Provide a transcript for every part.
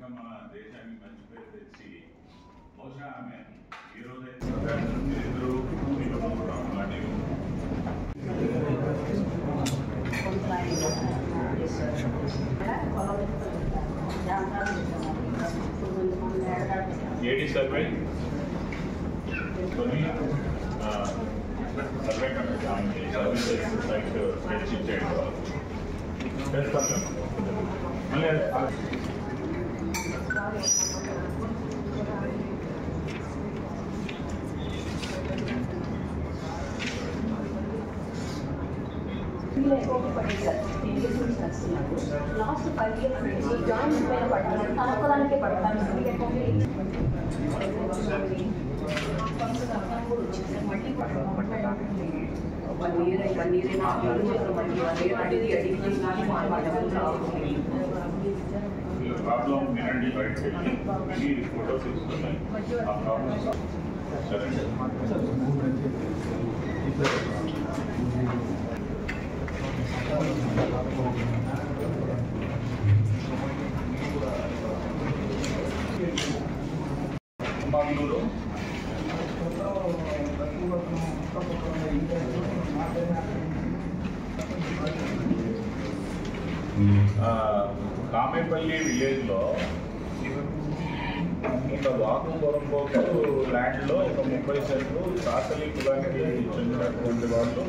ఇంకా మన దేశానికి మంచి పేరు తెచ్చి బహుశా ఆమె ఈరోజు ఇద్దరు ఏడి సర్వే కొన్ని సర్వే కమిటీ సర్వీసెస్ సైట్ చర్చించేయండి మళ్ళీ లాస్ట్ 5 years నుంచి జాయింట్ పైన పడతాను తనపదానికే పడతాను మళ్ళీ ప్రాబ్లం వినండి బయట వెళ్ళి ఫోటో తీసుకున్నాయి ఆ ప్రాబ్లం సరే మంగళూరు కామేపల్లి విలేజ్లో ఒక వాకుపురంపోకు ల్యాండ్లో ఒక 30 సెంట్లు సాసలి కులానికి చెందినటువంటి వాళ్ళు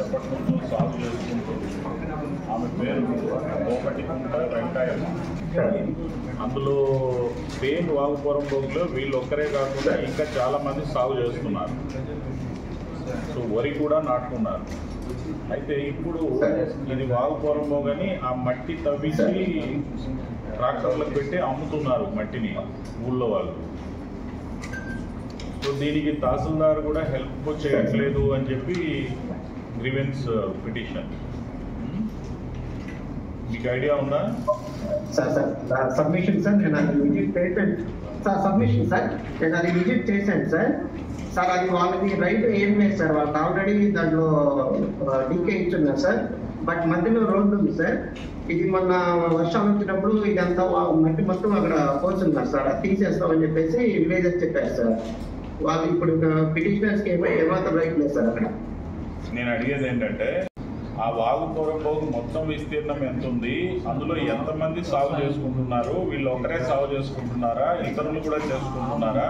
ఎప్పటి నుంచో సాగు చేసుకుంటూ ఆమె పేరు కోపటికుంట వెంకాయమ్మ. అందులో సేమ్ వాకుపురంపోకులో వీళ్ళు ఒక్కరే కాకుండా ఇంకా చాలామంది సాగు చేస్తున్నారు. సో వరి కూడా నాటుకున్నారు. అయితే ఇప్పుడు ఇది వాగుపురంలో కానీ ఆ మట్టి తవ్వించి ట్రాక్టర్లకు పెట్టి అమ్ముతున్నారు మట్టిని ఊళ్ళో వాళ్ళు. సో దీనికి తహసీల్దార్ కూడా హెల్ప్ చేయట్లేదు అని చెప్పి గ్రీవెన్స్ పిటిషన్. మీకు ఐడియా ఉందా? సార్ సబ్మిషన్ సార్ నేను అది visit patent sir submission sir నేను అది విజిట్ చేశాను సార్. సార్ అది వాళ్ళకి రైట్ ఏం లేదు సార్, వాళ్ళకి ఆల్రెడీ దాంట్లో డీకే ఇచ్చున్నారు సార్. బట్ మధ్యలో రోడ్డు ఉంది సార్. ఇది మొన్న వర్షాలు వచ్చినప్పుడు ఇదంతా మట్టి మొత్తం అక్కడ పోతున్నారు సార్, అది తీసేస్తామని చెప్పేసి విలేజెస్ చెప్పారు సార్. వాళ్ళు ఇప్పుడు పిటిషనర్స్కి ఏమాత్రం రైట్ లేదు సార్ అక్కడ. నేను అడిగేది ఏంటంటే ఆ వాగుపురంపోకు మొత్తం విస్తీర్ణం ఎంత ఉంది, అందులో ఎంతమంది సాగు చేసుకుంటున్నారు, వీళ్ళు ఒకరే సాగు చేసుకుంటున్నారా, ఇతరులు కూడా చేసుకుంటున్నారా?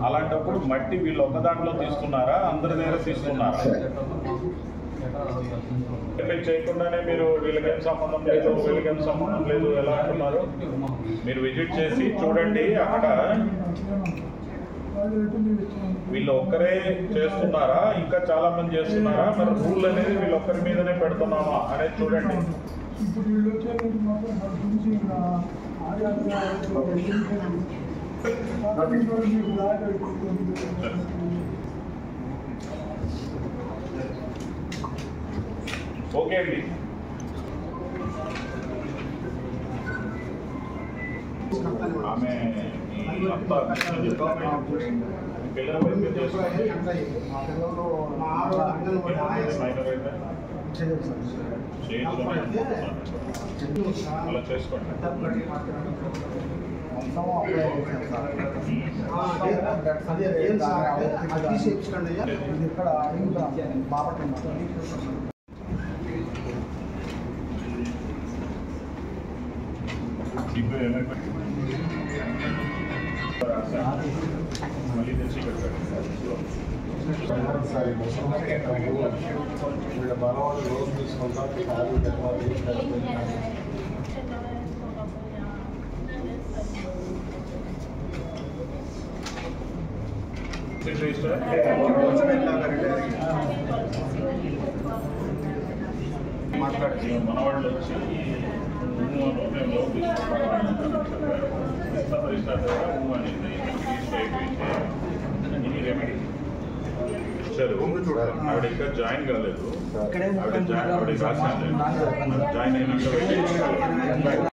అలాంటప్పుడు మట్టి వీళ్ళు ఒక దాంట్లో తీస్తున్నారా, అందరి దగ్గర తీస్తున్నారా? చేయకుండానే మీరు వీళ్ళకేం సంబంధం లేదు వీళ్ళకేం సంబంధం లేదు ఎలా అంటున్నారు? మీరు విజిట్ చేసి చూడండి, అక్కడ వీళ్ళు ఒక్కరే చేస్తున్నారా, ఇంకా చాలా మంది చేస్తున్నారా, మరి రూల్ అనేది వీళ్ళు ఒక్కరి మీదనే పెడుతున్నామా అనేది చూడండి. ఓకే అండి. ఆమె అలా చేసుకోండి. మళ్ళీ తెచ్చి వీళ్ళ మనవాళ్ళు రోజు తీసుకుంటాం మాట్లాడి మనవాళ్ళు వచ్చి ఆవిడ ఇంకా జాయిన్ కాలేదు, ఆవిడ రాశాను జాయిన్ అయినాక